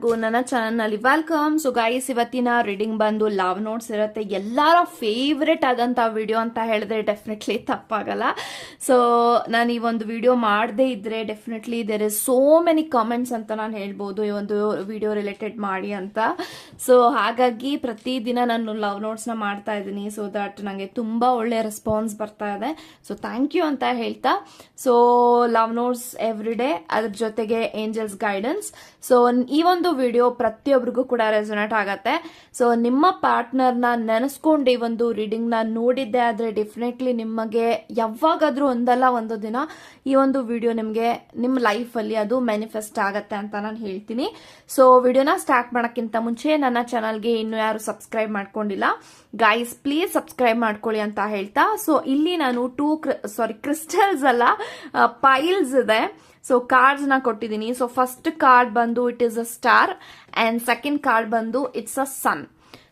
ಎಲ್ಲರಿಗೂ ನನ್ನ ಚಾನಲ್ನಲ್ಲಿ ವೆಲ್ಕಮ್. ಸೊ ಗೈಸ್, ಇವತ್ತಿನ ರೀಡಿಂಗ್ ಬಂದು ಲವ್ ನೋಟ್ಸ್ ಇರುತ್ತೆ. ಎಲ್ಲರ ಫೇವ್ರೆಟ್ ಆದಂಥ ವಿಡಿಯೋ ಅಂತ ಹೇಳಿದ್ರೆ ಡೆಫಿನೆಟ್ಲಿ ತಪ್ಪಾಗಲ್ಲ. ಸೊ ನಾನು ಈ ಒಂದು ವಿಡಿಯೋ ಮಾಡದೇ ಇದ್ರೆ definitely there is so many comments ಅಂತ ನಾನು ಹೇಳ್ಬೋದು ಈ ಒಂದು ವಿಡಿಯೋ ರಿಲೇಟೆಡ್ ಮಾಡಿ ಅಂತ. ಸೊ ಹಾಗಾಗಿ ಪ್ರತಿದಿನ ನಾನು ಲವ್ ನೋಟ್ಸ್ನ ಮಾಡ್ತಾ ಇದ್ದೀನಿ. ಸೊ ದಟ್ ನನಗೆ ತುಂಬ ಒಳ್ಳೆ ರೆಸ್ಪಾನ್ಸ್ ಬರ್ತಾ ಇದೆ. ಸೊ ಥ್ಯಾಂಕ್ ಯು ಅಂತ ಹೇಳ್ತಾ, so love notes every day, ಅದ್ರ ಜೊತೆಗೆ ಏಂಜಲ್ಸ್ ಗೈಡೆನ್ಸ್. ಸೊ ಈ ಒಂದು ವಿಡಿಯೋ ಪ್ರತಿಯೊಬ್ಬರಿಗೂ ಕೂಡ ರೆಸೊನೇಟ್ ಆಗತ್ತೆ. ಸೊ ನಿಮ್ಮ ಪಾರ್ಟ್ನರ್ನ ನೆನೆಸ್ಕೊಂಡು ಈ ಒಂದು ರೀಡಿಂಗ್ ನ ನೋಡಿದ್ದೆ ಆದ್ರೆ ಡೆಫಿನೆಟ್ಲಿ ನಿಮಗೆ ಯಾವಾಗಾದ್ರೂ ಒಂದಲ್ಲ ಒಂದು ದಿನ ಈ ಒಂದು ವಿಡಿಯೋ ನಿಮಗೆ ನಿಮ್ಮ ಲೈಫ್ ಅಲ್ಲಿ ಅದು ಮ್ಯಾನಿಫೆಸ್ಟ್ ಆಗತ್ತೆ ಅಂತ ನಾನು ಹೇಳ್ತೀನಿ. ಸೊ ವಿಡಿಯೋನ ಸ್ಟಾರ್ಟ್ ಮಾಡೋಕ್ಕಿಂತ ಮುಂಚೆ ನನ್ನ ಚಾನಲ್ಗೆ ಇನ್ನು ಯಾರು ಸಬ್ಸ್ಕ್ರೈಬ್ ಮಾಡ್ಕೊಂಡಿಲ್ಲ, ಗೈಸ್ ಪ್ಲೀಸ್ ಸಬ್ಸ್ಕ್ರೈಬ್ ಮಾಡ್ಕೊಳ್ಳಿ ಅಂತ ಹೇಳ್ತಾ, ಸೊ ಇಲ್ಲಿ ನಾನು ಕ್ರಿಸ್ಟಲ್ಸ್ ಅಲ್ಲ, ಪೈಲ್ಸ್ ಇದೆ. ಸೊ ಕಾರ್ಡ್ಸ್ ನ ಕೊಟ್ಟಿದ್ದೀನಿ. ಸೊ ಫಸ್ಟ್ ಕಾರ್ಡ್ ಬಂದು it is a star and second card ಬಂದು ಇಟ್ಸ್ ಅ ಸನ್.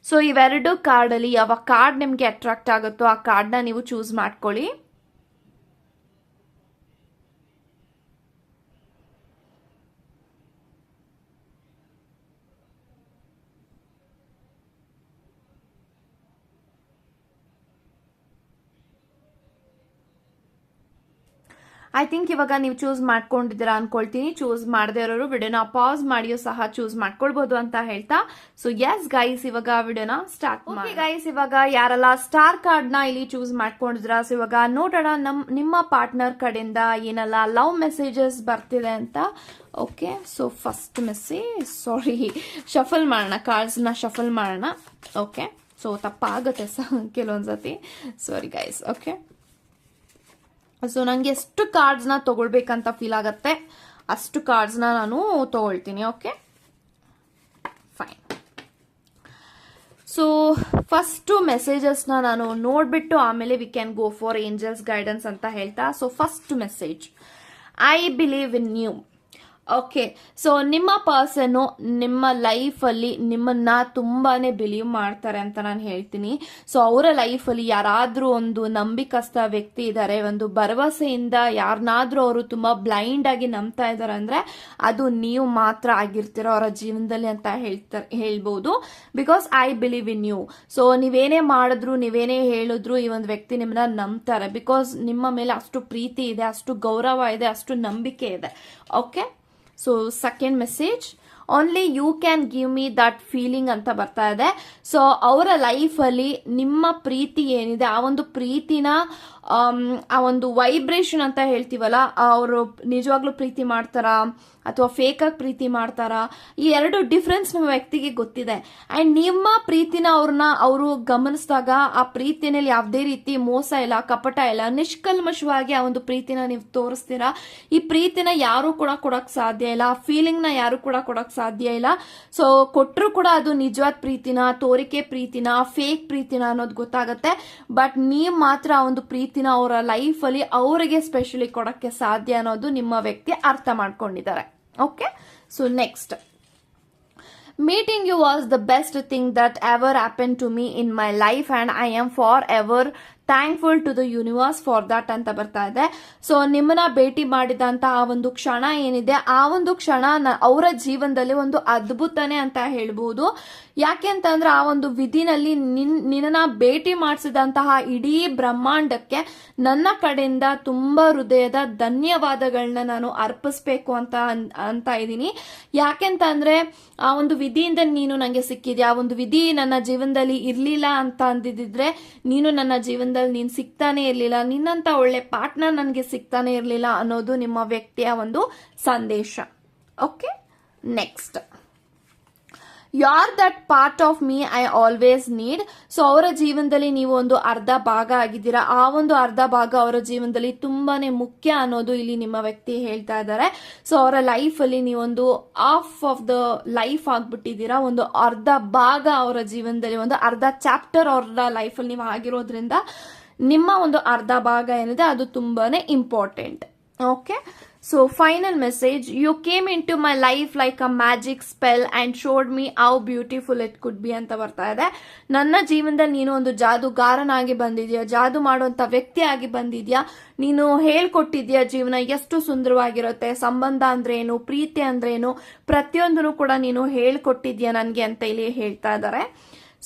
ಸೊ ಇವೆರಡು ಕಾರ್ಡ್ ಅಲ್ಲಿ ಯಾವ ಕಾರ್ಡ್ ನಿಮ್ಗೆ ಅಟ್ರಾಕ್ಟ್ ಆಗುತ್ತೋ ಆ ಕಾರ್ಡ್ ನ ನೀವು ಚೂಸ್ ಮಾಡ್ಕೊಳ್ಳಿ. ಐ ಥಿಂಕ್ ಇವಾಗ ನೀವು ಚೂಸ್ ಮಾಡ್ಕೊಂಡಿದ್ದೀರಾ ಅನ್ಕೊಳ್ತೀನಿ. ಚೂಸ್ ಮಾಡದೇ ಇರೋರು ವಿಡಿಯೋನ ಪಾಸ್ ಮಾಡಿಯೂ ಸಹ ಚೂಸ್ ಮಾಡ್ಕೊಳ್ಬಹುದು ಅಂತ ಹೇಳ್ತಾ, ಸೊ ಎಸ್ ಗೈಸ್ ಇವಾಗ ವಿಡಿಯೋನ ಸ್ಟಾರ್ಟ್ ಮಾಡಿ. ಗೈಸ್ ಇವಾಗ ಯಾರೆಲ್ಲ ಸ್ಟಾರ್ ಕಾರ್ಡ್ ನ ಇಲ್ಲಿ ಚೂಸ್ ಮಾಡ್ಕೊಂಡಿದ್ರ, ಸೊ ಇವಾಗ ನೋಡೋಣ ನಿಮ್ಮ ಪಾರ್ಟ್ನರ್ ಕಡೆಯಿಂದ ಏನೆಲ್ಲ ಲವ್ ಮೆಸೇಜಸ್ ಬರ್ತಿದೆ ಅಂತ. ಓಕೆ, ಸೊ ಫಸ್ಟ್ ಮೆಸೇಜ್, ಸಾರಿ ಶಫಲ್ ಮಾಡೋಣ, ಕಾರ್ಡ್ಸ್ ನ ಶಫಲ್ ಮಾಡೋಣ. ಓಕೆ, ಸೊ ತಪ್ಪಾಗುತ್ತೆ ಕೆಲವೊಂದ್ಸತಿ, ಸಾರಿ ಗೈಸ್. ಓಕೆ, ಸೊ ನಂಗೆ ಎಷ್ಟು ಕಾರ್ಡ್ಸ್ನ ತಗೊಳ್ಬೇಕಂತ ಫೀಲ್ ಆಗತ್ತೆ ಅಷ್ಟು ಕಾರ್ಡ್ಸ್ನ ನಾನು ತಗೊಳ್ತೀನಿ. Okay fine. ಸೊ ಫಸ್ಟ್ ಮೆಸೇಜಸ್ನ ನಾನು ನೋಡ್ಬಿಟ್ಟು ಆಮೇಲೆ we can go for angels guidance ಅಂತ ಹೇಳ್ತಾ. So first message, I believe in you. Okay, so ನಿಮ್ಮ ಪರ್ಸನ್ ನಿಮ್ಮ ಲೈಫಲ್ಲಿ ನಿಮ್ಮನ್ನ ತುಂಬಾನೇ ಬಿಲೀವ್ ಮಾಡ್ತಾರೆ ಅಂತ ನಾನು ಹೇಳ್ತೀನಿ. ಸೊ ಅವರ ಲೈಫಲ್ಲಿ ಯಾರಾದ್ರೂ ಒಂದು ನಂಬಿಕಸ್ಥ ವ್ಯಕ್ತಿ ಇದ್ದಾರೆ, ಒಂದು ಭರವಸೆಯಿಂದ ಯಾರನ್ನಾದ್ರೂ ಅವರು ತುಂಬಾ ಬ್ಲೈಂಡ್ ಆಗಿ ನಂಬ್ತಾ ಇದ್ದಾರೆ ಅಂದ್ರೆ ಅದು ನೀವು ಮಾತ್ರ ಆಗಿರ್ತೀರೋ ಅವರ ಜೀವನದಲ್ಲಿ ಅಂತ ಹೇಳ್ಬೋದು. Because I believe in you. So ನೀವೇನೇ ಮಾಡಿದ್ರು ನೀವೇನೇ ಹೇಳಿದ್ರು ಈ ಒಂದು ವ್ಯಕ್ತಿ ನಿಮ್ಮನ್ನ ನಂಬ್ತಾರೆ. ಬಿಕಾಸ್ ನಿಮ್ಮ ಮೇಲೆ ಅಷ್ಟು ಪ್ರೀತಿ ಇದೆ, ಅಷ್ಟು ಗೌರವ ಇದೆ, ಅಷ್ಟು ನಂಬಿಕೆ ಇದೆ. Okay, so second message, only you can give me that feeling ಅಂತ ಬರ್ತಾ ಇದೆ. ಸೊ ಅವರ ಲೈಫಲ್ಲಿ ನಿಮ್ಮ ಪ್ರೀತಿ ಏನಿದೆ ಆ ಒಂದು ಪ್ರೀತಿನ ಆ ಒಂದು ವೈಬ್ರೇಷನ್ ಅಂತ ಹೇಳ್ತೀವಲ್ಲ, ಅವರು ನಿಜವಾಗ್ಲೂ ಪ್ರೀತಿ ಮಾಡ್ತಾರಾ ಅಥವಾ ಫೇಕ್ ಆಗಿ ಪ್ರೀತಿ ಮಾಡ್ತಾರಾ, ಈ ಎರಡು ಡಿಫ್ರೆನ್ಸ್ ನಿಮ್ಮ ವ್ಯಕ್ತಿಗೆ ಗೊತ್ತಿದೆ. ಅಂಡ್ ನಿಮ್ಮ ಪ್ರೀತಿನ ಅವರು ಗಮನಿಸಿದಾಗ ಆ ಪ್ರೀತಿನಲ್ಲಿ ಯಾವುದೇ ರೀತಿ ಮೋಸ ಇಲ್ಲ, ಕಪಟ ಇಲ್ಲ, ನಿಷ್ಕಲ್ಮಶವಾಗಿ ಆ ಒಂದು ಪ್ರೀತಿನ ನೀವು ತೋರಿಸ್ತೀರಾ. ಈ ಪ್ರೀತಿನ ಯಾರು ಕೂಡ ಕೊಡಕ್ ಸಾಧ್ಯ ಇಲ್ಲ, ಆ ಫೀಲಿಂಗ್ ನ ಯಾರು ಕೂಡ ಕೊಡಕ್ ಸಾಧ್ಯ ಇಲ್ಲ. ಸೊ ಕೊಟ್ಟರು ಕೂಡ ಅದು ನಿಜವಾದ ಪ್ರೀತಿನ, ತೋರಿಕೆ ಪ್ರೀತಿನ, ಫೇಕ್ ಪ್ರೀತಿನ ಅನ್ನೋದು ಗೊತ್ತಾಗತ್ತೆ. ಬಟ್ ನೀವು ಮಾತ್ರ ಆ ಒಂದು ಪ್ರೀತಿನ ಅವರ ಲೈಫ್ ಅಲ್ಲಿ ಅವರಿಗೆ ಸ್ಪೆಷಲಿ ಕೊಡಕ್ಕೆ ಸಾಧ್ಯ ಅನ್ನೋದು ನಿಮ್ಮ ವ್ಯಕ್ತಿ ಅರ್ಥ ಮಾಡ್ಕೊಂಡಿದ್ದಾರೆ. Okay, so next, meeting you was the best thing that ever happened to me in my life and I am forever thankful to the universe for that ಅಂತ ಬರ್ತಾ ಇದೆ. ಸೊ ನಿಮ್ಮನ್ನ ಭೇಟಿ ಮಾಡಿದಂತ ಆ ಒಂದು ಕ್ಷಣ ಏನಿದೆ ಆ ಒಂದು ಕ್ಷಣ ಅವರ ಜೀವನದಲ್ಲಿ ಒಂದು ಅದ್ಭುತನೇ ಅಂತ ಹೇಳ್ಬೋದು. ಯಾಕೆ ಅಂತಂದ್ರೆ ಆ ಒಂದು ವಿಧಿನಲ್ಲಿ ನಿನ್ನ ಭೇಟಿ ಮಾಡಿಸಿದಂತಹ ಇಡೀ ಬ್ರಹ್ಮಾಂಡಕ್ಕೆ ನನ್ನ ಕಡೆಯಿಂದ ತುಂಬಾ ಹೃದಯದ ಧನ್ಯವಾದಗಳನ್ನ ನಾನು ಅರ್ಪಿಸ್ಬೇಕು ಅಂತ ಇದ್ದೀನಿ. ಯಾಕೆಂತಂದ್ರೆ ಆ ಒಂದು ವಿಧಿಯಿಂದ ನೀನು ನಂಗೆ ಸಿಕ್ಕಿದ್ಯಾ, ಆ ಒಂದು ವಿಧಿ ನನ್ನ ಜೀವನದಲ್ಲಿ ಇರ್ಲಿಲ್ಲ ಅಂತ ಅಂದಿದ್ರೆ ನೀನು ನನ್ನ ಜೀವನದಲ್ಲಿ ನೀನ್ ಸಿಗ್ತಾನೆ ಇರ್ಲಿಲ್ಲ, ನಿನ್ನಂತ ಒಳ್ಳೆ ಪಾರ್ಟ್ನರ್ ನನಗೆ ಸಿಗ್ತಾನೆ ಇರ್ಲಿಲ್ಲ ಅನ್ನೋದು ನಿಮ್ಮ ವ್ಯಕ್ತಿಯ ಒಂದು ಸಂದೇಶ. Okay, next, you are that part of me I always need. So ಅವರ ಜೀವನದಲ್ಲಿ ನೀವು ಒಂದು ಅರ್ಧ ಭಾಗ ಆಗಿದ್ದೀರಾ, ಆ ಒಂದು ಅರ್ಧ ಭಾಗ ಅವರ ಜೀವನದಲ್ಲಿ ತುಂಬಾನೇ ಮುಖ್ಯ ಅನ್ನೋದು ಇಲ್ಲಿ ನಿಮ್ಮ ವ್ಯಕ್ತಿ ಹೇಳ್ತಾ ಇದ್ದಾರೆ. ಸೊ ಅವರ ಲೈಫ್ ಅಲ್ಲಿ ನೀವೊಂದು ಹಾಫ್ ಆಫ್ ದ ಲೈಫ್ ಆಗ್ಬಿಟ್ಟಿದ್ದೀರಾ, ಒಂದು ಅರ್ಧ ಭಾಗ ಅವರ ಜೀವನದಲ್ಲಿ, ಒಂದು ಅರ್ಧ ಚಾಪ್ಟರ್ ಅವರ ಲೈಫ್ ಅಲ್ಲಿ ನೀವು ಆಗಿರೋದ್ರಿಂದ ನಿಮ್ಮ ಒಂದು ಅರ್ಧ ಭಾಗ ಏನಿದೆ ಅದು ತುಂಬಾನೇ important. Okay, so final message, you came into my life like a magic spell and showed me how beautiful it could be ಅಂತ ಬರ್ತಾ ಇದೆ. ನನ್ನ ಜೀವನದಲ್ಲಿ ನೀನು ಒಂದು ಜಾದುಗಾರನಾಗಿ ಬಂದಿದ್ಯಾ, ಜಾದು ಮಾಡುವಂತ ವ್ಯಕ್ತಿ ಆಗಿ ಬಂದಿದ್ಯಾ, ನೀನು ಹೇಳ್ಕೊಟ್ಟಿದ್ಯಾ ಜೀವನ ಎಷ್ಟು ಸುಂದರವಾಗಿರುತ್ತೆ, ಸಂಬಂಧ ಅಂದ್ರೇನು, ಪ್ರೀತಿ ಅಂದ್ರೇನು, ಪ್ರತಿಯೊಂದನ್ನು ಕೂಡ ನೀನು ಹೇಳ್ಕೊಟ್ಟಿದ್ಯಾ ನನ್ಗೆ ಅಂತ ಇಲ್ಲಿ ಹೇಳ್ತಾ ಇದ್ದಾರೆ.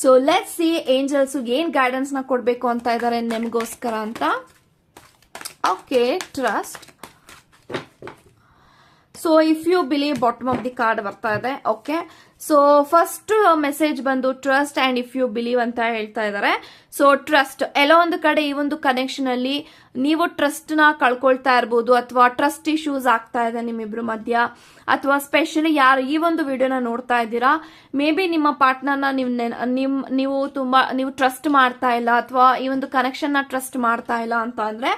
ಸೊ ಲೆಟ್ಸ್ ಸಿ ಏಂಜಲ್ಸ್ ಏನ್ ಗೈಡೆನ್ಸ್ ನ ಕೊಡ್ಬೇಕು ಅಂತ ಇದ್ದಾರೆ ನಿಮ್ಗೋಸ್ಕರ ಅಂತ. Okay, trust. So if you believe, bottom of the card ಬರ್ತಾ ಇದೆ. ಓಕೆ, ಸೊ ಫಸ್ಟ್ ಮೆಸೇಜ್ ಬಂದು trust and if you believe ಅಂತ ಹೇಳ್ತಾ ಇದ್ದಾರೆ. ಸೊ ಟ್ರಸ್ಟ್, ಎಲ್ಲೋ ಒಂದು ಕಡೆ ಈ ಒಂದು ಕನೆಕ್ಷನ್ ಅಲ್ಲಿ ನೀವು ಟ್ರಸ್ಟ್ ನ ಕಳ್ಕೊಳ್ತಾ ಇರ್ಬೋದು, ಅಥವಾ ಟ್ರಸ್ಟ್ ಇಶ್ಯೂಸ್ ಆಗ್ತಾ ಇದೆ ನಿಮ್ಮಿಬ್ರು ಮಧ್ಯ, ಅಥವಾ ಸ್ಪೆಷಲಿ ಯಾರು ಈ ಒಂದು ವಿಡಿಯೋನ ನೋಡ್ತಾ ಇದ್ದೀರಾ, ಮೇ ಬಿ ನಿಮ್ಮ ಪಾರ್ಟ್ನರ್ನ ನೀವು ಟ್ರಸ್ಟ್ ಮಾಡ್ತಾ ಇಲ್ಲ, ಅಥವಾ ಈ ಒಂದು ಕನೆಕ್ಷನ್ ನ ಟ್ರಸ್ಟ್ ಮಾಡ್ತಾ ಇಲ್ಲ ಅಂತ ಅಂದ್ರೆ,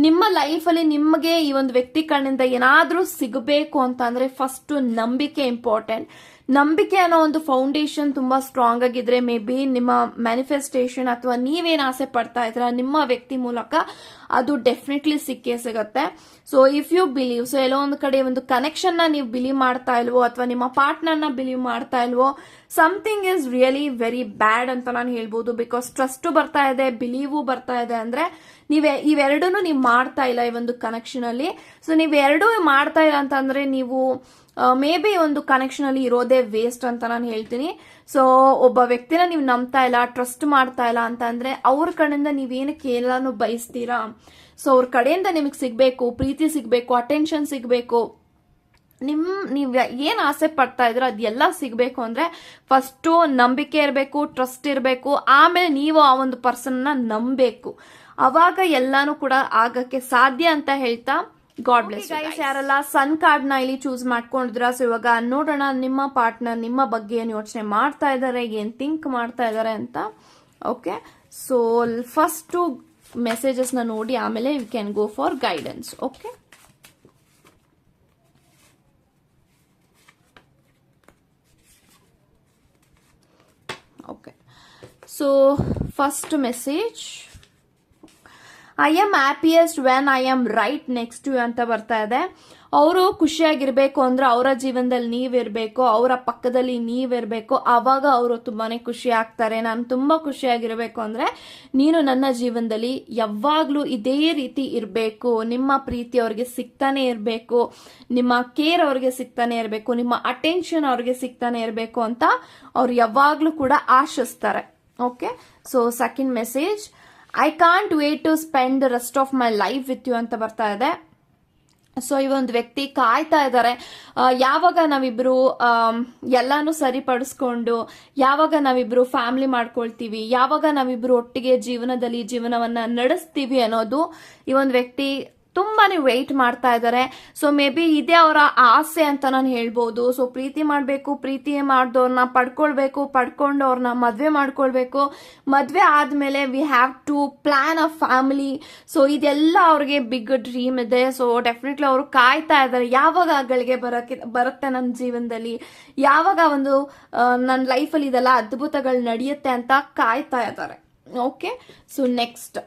ನಿಮ್ಮ ಲೈಫ್ ಅಲ್ಲಿ ನಿಮಗೆ ಈ ಒಂದು ವ್ಯಕ್ತಿ ಕಣ್ಣಿಂದ ಏನಾದ್ರೂ ಸಿಗಬೇಕು ಅಂತ ಅಂದ್ರೆ ಫಸ್ಟ್ ನಂಬಿಕೆ ಇಂಪಾರ್ಟೆಂಟ್. ನಂಬಿಕೆ ಅನ್ನೋ ಒಂದು ಫೌಂಡೇಶನ್ ತುಂಬಾ ಸ್ಟ್ರಾಂಗ್ ಆಗಿದ್ರೆ ಮೇ ಬಿ ನಿಮ್ಮ ಮ್ಯಾನಿಫೆಸ್ಟೇಷನ್ ಅಥವಾ ನೀವೇನ್ ಆಸೆ ಪಡ್ತಾ ಇದ್ರ ನಿಮ್ಮ ವ್ಯಕ್ತಿ ಮೂಲಕ ಅದು ಡೆಫಿನೆಟ್ಲಿ ಸಿಕ್ಕೇ ಸಿಗುತ್ತೆ. So if you believe, so ಎಲ್ಲೋ ಒಂದು ಕಡೆ ಒಂದು ಕನೆಕ್ಷನ್ ನ ನೀವು ಬಿಲೀವ್ ಮಾಡ್ತಾ ಇಲ್ವೋ, ಅಥವಾ ನಿಮ್ಮ ಪಾರ್ಟ್ನರ್ ನ ಬಿಲೀವ್ ಮಾಡ್ತಾ ಇಲ್ವೋ, something is really very bad ಅಂತ ನಾನು ಹೇಳ್ಬೋದು. ಬಿಕಾಸ್ ಟ್ರಸ್ಟ್ ಬರ್ತಾ ಇದೆ, ಬಿಲೀವು ಬರ್ತಾ ಇದೆ ಅಂದ್ರೆ ಇವೆರಡೂ ನೀವು ಮಾಡ್ತಾ ಇಲ್ಲ ಈ ಒಂದು ಕನೆಕ್ಷನ್ ಅಲ್ಲಿ. ಸೊ ನೀವೆರಡೂ ಮಾಡ್ತಾ ಇಲ್ಲ ಅಂತಂದ್ರೆ ನೀವು ಮೇ ಬಿ ಒಂದು ಕನೆಕ್ಷನ್ ಅಲ್ಲಿ ಇರೋದೇ ವೇಸ್ಟ್ ಅಂತ ನಾನು ಹೇಳ್ತೀನಿ. ಸೊ ಒಬ್ಬ ವ್ಯಕ್ತಿನ ನೀವು ನಂಬ್ತಾ ಇಲ್ಲ, ಟ್ರಸ್ಟ್ ಮಾಡ್ತಾ ಇಲ್ಲ ಅಂತ ಅಂದ್ರೆ ಅವ್ರ ಕಡೆಯಿಂದ ನೀವೇನಕ್ಕೆ ಎಲ್ಲಾನು ಬಯಸ್ತೀರಾ. ಸೊ ಅವ್ರ ಕಡೆಯಿಂದ ನಿಮಗೆ ಸಿಗ್ಬೇಕು, ಪ್ರೀತಿ ಸಿಗ್ಬೇಕು, ಅಟೆನ್ಷನ್ ಸಿಗ್ಬೇಕು, ನೀವ್ ಏನ್ ಆಸೆ ಪಡ್ತಾ ಇದ್ರ ಅದೆಲ್ಲ ಸಿಗ್ಬೇಕು ಅಂದ್ರೆ ಫಸ್ಟ್ ನಂಬಿಕೆ ಇರಬೇಕು, ಟ್ರಸ್ಟ್ ಇರಬೇಕು, ಆಮೇಲೆ ನೀವು ಆ ಒಂದು ಪರ್ಸನ್ ನ ನಂಬಬೇಕು. ಅವಾಗ ಎಲ್ಲಾನು ಕೂಡ ಆಗಕ್ಕೆ ಸಾಧ್ಯ ಅಂತ ಹೇಳ್ತಾ ಗಾಡ್ ಬ್ಲೆಸ್. ಯಾರೆಲ್ಲ ಸನ್ ಕಾರ್ಡ್ ನ ಇಲ್ಲಿ ಚೂಸ್ ಮಾಡ್ಕೊಂಡಿದ್ರ, ಸೊ ಇವಾಗ ನೋಡೋಣ ನಿಮ್ಮ ಪಾರ್ಟ್ನರ್ ನಿಮ್ಮ ಬಗ್ಗೆ ಏನ್ ಯೋಚನೆ ಮಾಡ್ತಾ ಇದಾರೆ, ಏನ್ ಥಿಂಕ್ ಮಾಡ್ತಾ ಇದಾರೆ ಅಂತ. ಓಕೆ, ಸೊ ಫಸ್ಟ್ ಮೆಸೇಜಸ್ ನ ನೋಡಿ ಆಮೇಲೆ you can go for guidance. Okay, okay, so first message, I am happiest when I am right next to ಅಂತ ಬರ್ತಾ ಇದೆ. ಅವರು ಖುಷಿಯಾಗಿರ್ಬೇಕು ಅಂದ್ರೆ ಅವರ ಜೀವನದಲ್ಲಿ ನೀವಿರ್ಬೇಕು, ಅವರ ಪಕ್ಕದಲ್ಲಿ ನೀವಿರ್ಬೇಕು, ಆವಾಗ ಅವರು ತುಂಬಾನೇ ಖುಷಿ ಆಗ್ತಾರೆ. ನಾನು ತುಂಬಾ ಖುಷಿಯಾಗಿರ್ಬೇಕು ಅಂದ್ರೆ ನೀನು ನನ್ನ ಜೀವನದಲ್ಲಿ ಯಾವಾಗ್ಲೂ ಇದೇ ರೀತಿ ಇರಬೇಕು, ನಿಮ್ಮ ಪ್ರೀತಿ ಅವ್ರಿಗೆ ಸಿಗ್ತಾನೆ ಇರಬೇಕು, ನಿಮ್ಮ ಕೇರ್ ಅವ್ರಿಗೆ ಸಿಗ್ತಾನೆ ಇರಬೇಕು, ನಿಮ್ಮ ಅಟೆನ್ಷನ್ ಅವ್ರಿಗೆ ಸಿಗ್ತಾನೆ ಇರಬೇಕು ಅಂತ ಅವ್ರು ಯಾವಾಗ್ಲೂ ಕೂಡ ಆಶಿಸ್ತಾರೆ. Okay, so second message, I can't wait to spend the rest of my life with you ಅಂತ ಬರ್ತಾ ಇದೆ. ಸೊ ಈ ಒಂದು ವ್ಯಕ್ತಿ ಕಾಯ್ತಾ ಇದ್ದಾರೆ, ಯಾವಾಗ ನಾವಿಬ್ರು ಎಲ್ಲಾನು ಸರಿಪಡಿಸ್ಕೊಂಡು, ಯಾವಾಗ ನಾವಿಬ್ರು ಫ್ಯಾಮಿಲಿ ಮಾಡ್ಕೊಳ್ತೀವಿ, ಯಾವಾಗ ನಾವಿಬ್ರು ಒಟ್ಟಿಗೆ ಜೀವನವನ್ನ ನಡೆಸ್ತೀವಿ ಅನ್ನೋದು ಈ ಒಂದು ವ್ಯಕ್ತಿ ತುಂಬಾನೇ ವೆಯ್ಟ್ ಮಾಡ್ತಾ ಇದ್ದಾರೆ. ಸೊ ಮೇ ಬಿ ಇದೇ ಅವರ ಆಸೆ ಅಂತ ನಾನು ಹೇಳ್ಬೋದು. ಸೊ ಪ್ರೀತಿ ಮಾಡಬೇಕು, ಪ್ರೀತಿ ಮಾಡಿದವ್ರನ್ನ ಪಡ್ಕೊಂಡು ಅವ್ರನ್ನ ಮದ್ವೆ ಮಾಡ್ಕೊಳ್ಬೇಕು, ಮದ್ವೆ ಆದ್ಮೇಲೆ we have to plan a family. So ಇದೆಲ್ಲ ಅವ್ರಿಗೆ ಬಿಗ್ ಡ್ರೀಮ್ ಇದೆ. ಸೊ ಡೆಫಿನೆಟ್ಲಿ ಅವರು ಕಾಯ್ತಾ ಇದ್ದಾರೆ, ಯಾವಾಗ ಗಳಿಗೆ ಬರುತ್ತೆ ನನ್ನ ಜೀವನದಲ್ಲಿ, ಯಾವಾಗ ಒಂದು ನನ್ನ ಲೈಫಲ್ಲಿ ಇದೆಲ್ಲ ಅದ್ಭುತಗಳು ನಡೆಯುತ್ತೆ ಅಂತ ಕಾಯ್ತಾ ಇದ್ದಾರೆ. Okay, so next,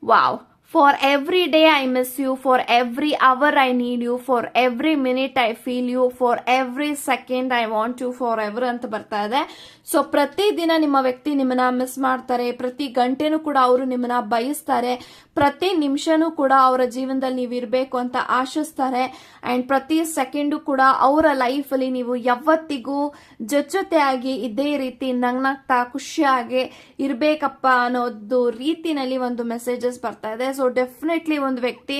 wow, for every day I miss you, for every hour I need you, for every minute I feel you, for every second I want you forever ಅಂತ ಬರ್ತಾ ಇದೆ. ಸೊ ಪ್ರತಿ ದಿನ ನಿಮ್ಮ ವ್ಯಕ್ತಿ ನಿಮ್ಮನ್ನ ಮಿಸ್ ಮಾಡ್ತಾರೆ, ಪ್ರತಿ ಗಂಟೆನೂ ಕೂಡ ಅವರು ನಿಮ್ಮನ್ನ ಬಯಸ್ತಾರೆ, ಪ್ರತಿ ನಿಮಿಷನೂ ಕೂಡ ಅವರ ಜೀವನದಲ್ಲಿ ನೀವು ಇರಬೇಕು ಅಂತ ಆಶಿಸ್ತಾರೆ. ಅಂಡ್ ಪ್ರತಿ ಸೆಕೆಂಡು ಕೂಡ ಅವರ ಲೈಫ್ ಅಲ್ಲಿ ನೀವು ಯಾವತ್ತಿಗೂ ಜೊತೆಯಾಗಿ ಇದೇ ರೀತಿ ನಗ್ನಗ್ತಾ ಖುಷಿಯಾಗಿ ಇರ್ಬೇಕಪ್ಪ ಅನ್ನೋದು ರೀತಿನಲ್ಲಿ ಒಂದು ಮೆಸೇಜಸ್ ಬರ್ತಾ ಇದೆ. ಸೊ ಡೆಫಿನೆಟ್ಲಿ ಒಂದು ವ್ಯಕ್ತಿ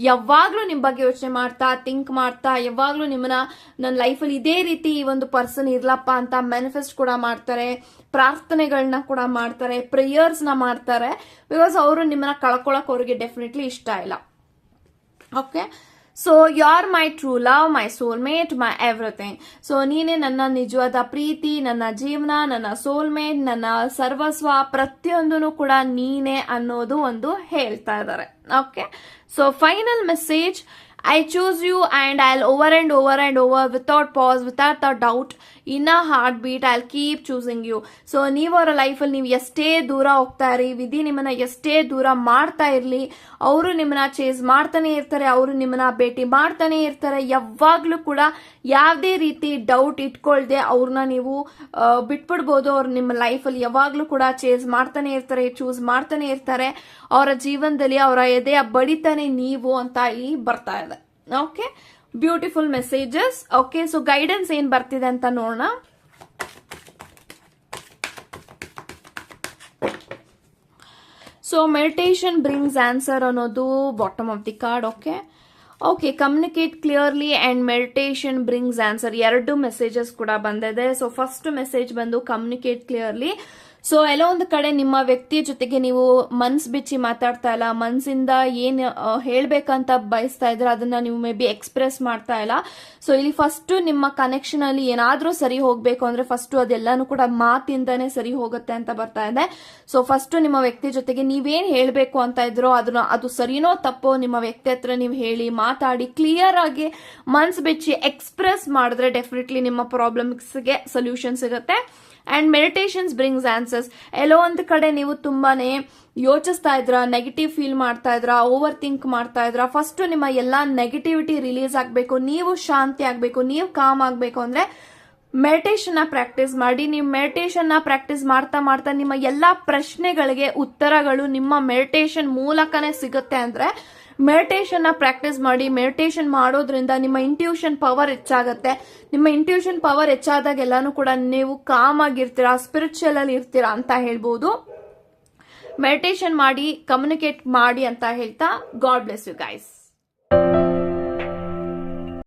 ಯಾವಾಗ್ಲೂ ನಿಮ್ ಬಗ್ಗೆ ಯೋಚನೆ ಮಾಡ್ತಾ, ಥಿಂಕ್ ಮಾಡ್ತಾ, ಯಾವಾಗ್ಲೂ ನಿಮ್ಮನ್ನ ನನ್ನ ಲೈಫಲ್ಲಿ ಇದೇ ರೀತಿ ಈ ಒಂದು ಪರ್ಸನ್ ಇರ್ಲಪ್ಪ ಅಂತ ಮ್ಯಾನಿಫೆಸ್ಟ್ ಕೂಡ ಮಾಡ್ತಾರೆ, ಪ್ರಾರ್ಥನೆಗಳನ್ನ ಕೂಡ ಮಾಡ್ತಾರೆ, ಪ್ರೇಯರ್ಸ್ ನ ಮಾಡ್ತಾರೆ. ಬಿಕಾಸ್ ಅವರು ನಿಮ್ಮನ್ನ ಕಳ್ಕೊಳಕ್ ಅವ್ರಿಗೆ ಡೆಫಿನೆಟ್ಲಿ ಇಷ್ಟ ಇಲ್ಲ. Okay, so you are my true love, my soulmate, my everything. So ನೀನೇ ನನ್ನ ನಿಜವಾದ ಪ್ರೀತಿ, ನನ್ನ ಜೀವನ, ನನ್ನ ಸೋಲ್ಮೇಟ್, ನನ್ನ ಸರ್ವಸ್ವ, ಪ್ರತಿಯೊಂದೂ ಕೂಡ ನೀನೇ ಅನ್ನೋದು ಒಂದು ಹೇಳ್ತಾ ಇದ್ದಾರೆ. Okay, so final message, I choose you and I'll over and over and over without pause, without a doubt. In a heartbeat I keep choosing you. So ನೀವು ಅವರ ಲೈಫಲ್ಲಿ ನೀವು ಎಷ್ಟೇ ದೂರ ಹೋಗ್ತಾ ಇರಿ, ವಿಧಿ ನಿಮ್ಮನ್ನ ಎಷ್ಟೇ ದೂರ ಮಾಡ್ತಾ ಇರ್ಲಿ, ಅವರು ನಿಮ್ಮನ್ನ ಚೇಸ್ ಮಾಡ್ತಾನೆ ಇರ್ತಾರೆ, ಅವರು ನಿಮ್ಮನ್ನ ಭೇಟಿ ಮಾಡ್ತಾನೆ ಇರ್ತಾರೆ. ಯಾವಾಗ್ಲೂ ಕೂಡ ಯಾವುದೇ ರೀತಿ ಡೌಟ್ ಇಟ್ಕೊಳ್ದೆ ಅವ್ರನ್ನ ನೀವು ಬಿಟ್ಬಿಡ್ಬೋದು. ಅವ್ರು ನಿಮ್ಮ ಲೈಫಲ್ಲಿ ಯಾವಾಗ್ಲೂ ಕೂಡ ಚೇಸ್ ಮಾಡ್ತಾನೆ ಇರ್ತಾರೆ, ಚೂಸ್ ಮಾಡ್ತಾನೆ ಇರ್ತಾರೆ. ಅವರ ಜೀವನದಲ್ಲಿ ಅವರ ಎದೆಯ ಬಡಿತಾನೆ ನೀವು ಅಂತ ಇಲ್ಲಿ ಬರ್ತಾ ಇದೆ. Okay, beautiful messages. Okay, so guidance ಏನ್ ಬರ್ತಿದೆ ಅಂತ ನೋಡೋಣ. ಸೊ ಮೆಡಿಟೇಷನ್ ಬ್ರಿಂಗ್ಸ್ ಆನ್ಸರ್ ಅನ್ನೋದು bottom of the card. Okay, communicate clearly and meditation brings answer, ಎರಡು ಮೆಸೇಜಸ್ ಕೂಡ ಬಂದಿದೆ. ಸೊ ಫಸ್ಟ್ ಮೆಸೇಜ್ ಬಂದು ಕಮ್ಯುನಿಕೇಟ್ ಕ್ಲಿಯರ್ಲಿ. ಸೊ ಎಲ್ಲೋ ಒಂದು ಕಡೆ ನಿಮ್ಮ ವ್ಯಕ್ತಿಯ ಜೊತೆಗೆ ನೀವು ಮನ್ಸ್ ಬಿಚ್ಚಿ ಮಾತಾಡ್ತಾ ಇಲ್ಲ, ಮನ್ಸಿಂದ ಏನ್ ಹೇಳ್ಬೇಕಂತ ಬಯಸ್ತಾ ಇದ್ರೆ ಅದನ್ನ ನೀವು ಮೇ ಬಿ ಎಕ್ಸ್ಪ್ರೆಸ್ ಮಾಡ್ತಾ ಇಲ್ಲ. ಸೊ ಇಲ್ಲಿ ಫಸ್ಟ್ ನಿಮ್ಮ ಕನೆಕ್ಷನ್ ಅಲ್ಲಿ ಏನಾದ್ರೂ ಸರಿ ಹೋಗ್ಬೇಕು ಅಂದ್ರೆ ಫಸ್ಟ್ ಅದೆಲ್ಲಾನು ಕೂಡ ಮಾತಿಂದಾನೇ ಸರಿ ಹೋಗುತ್ತೆ ಅಂತ ಬರ್ತಾ ಇದೆ. ಸೊ ಫಸ್ಟ್ ನಿಮ್ಮ ವ್ಯಕ್ತಿ ಜೊತೆಗೆ ನೀವೇನ್ ಹೇಳ್ಬೇಕು ಅಂತ ಇದ್ರೋ ಅದು ಸರಿನೋ ತಪ್ಪೋ ನಿಮ್ಮ ವ್ಯಕ್ತಿ ಹತ್ರ ನೀವು ಹೇಳಿ, ಮಾತಾಡಿ, ಕ್ಲಿಯರ್ ಆಗಿ ಮನ್ಸ್ ಬಿಚ್ಚಿ ಎಕ್ಸ್ಪ್ರೆಸ್ ಮಾಡಿದ್ರೆ ಡೆಫಿನೆಟ್ಲಿ ನಿಮ್ಮ ಪ್ರಾಬ್ಲಮ್ಸ್ಗೆ ಸೊಲ್ಯೂಷನ್ ಸಿಗುತ್ತೆ. And meditations brings answers. ಎಲ್ಲೋ ಒಂದು ಕಡೆ ನೀವು ತುಂಬಾನೇ ಯೋಚಿಸ್ತಾ ಇದ್ರ, ನೆಗೆಟಿವ್ ಫೀಲ್ ಮಾಡ್ತಾ ಇದ್ರ, ಓವರ್ ಥಿಂಕ್ ಮಾಡ್ತಾ ಇದ್ರ, ಫಸ್ಟ್ ನಿಮ್ಮ ಎಲ್ಲಾ ನೆಗೆಟಿವಿಟಿ ರಿಲೀಸ್ ಆಗ್ಬೇಕು, ನೀವು ಶಾಂತಿ ಆಗ್ಬೇಕು, ನೀವು ಕಾಮ್ ಆಗ್ಬೇಕು ಅಂದ್ರೆ ಮೆಡಿಟೇಷನ್ ನ ಪ್ರಾಕ್ಟೀಸ್ ಮಾಡಿ. ನೀವು ಮೆಡಿಟೇಷನ್ ನ ಪ್ರಾಕ್ಟೀಸ್ ಮಾಡ್ತಾ ಮಾಡ್ತಾ ನಿಮ್ಮ ಎಲ್ಲಾ ಪ್ರಶ್ನೆಗಳಿಗೆ ಉತ್ತರಗಳು ನಿಮ್ಮ ಮೆಡಿಟೇಷನ್ ಮೂಲಕನೇ ಸಿಗುತ್ತೆ. ಅಂದ್ರೆ ಮೆಡಿಟೇಷನ್ ನ ಪ್ರಾಕ್ಟೀಸ್ ಮಾಡಿ. ಮೆಡಿಟೇಷನ್ ಮಾಡೋದ್ರಿಂದ ನಿಮ್ಮ ಇಂಟ್ಯೂಷನ್ ಪವರ್ ಹೆಚ್ಚಾಗತ್ತೆ. ನಿಮ್ಮ ಇಂಟ್ಯೂಷನ್ ಪವರ್ ಹೆಚ್ಚಾದಾಗ ಎಲ್ಲಾನು ಕೂಡ ನೀವು ಕಾಮ್ ಆಗಿರ್ತೀರಾ, ಸ್ಪಿರಿಚುವಲ್ ಅಲ್ಲಿ ಇರ್ತೀರಾ ಅಂತ ಹೇಳ್ಬೋದು. ಮೆಡಿಟೇಷನ್ ಮಾಡಿ, ಕಮ್ಯುನಿಕೇಟ್ ಮಾಡಿ ಅಂತ ಹೇಳ್ತಾ ಗಾಡ್ ಬ್ಲೆಸ್ ಯು ಗೈಸ್.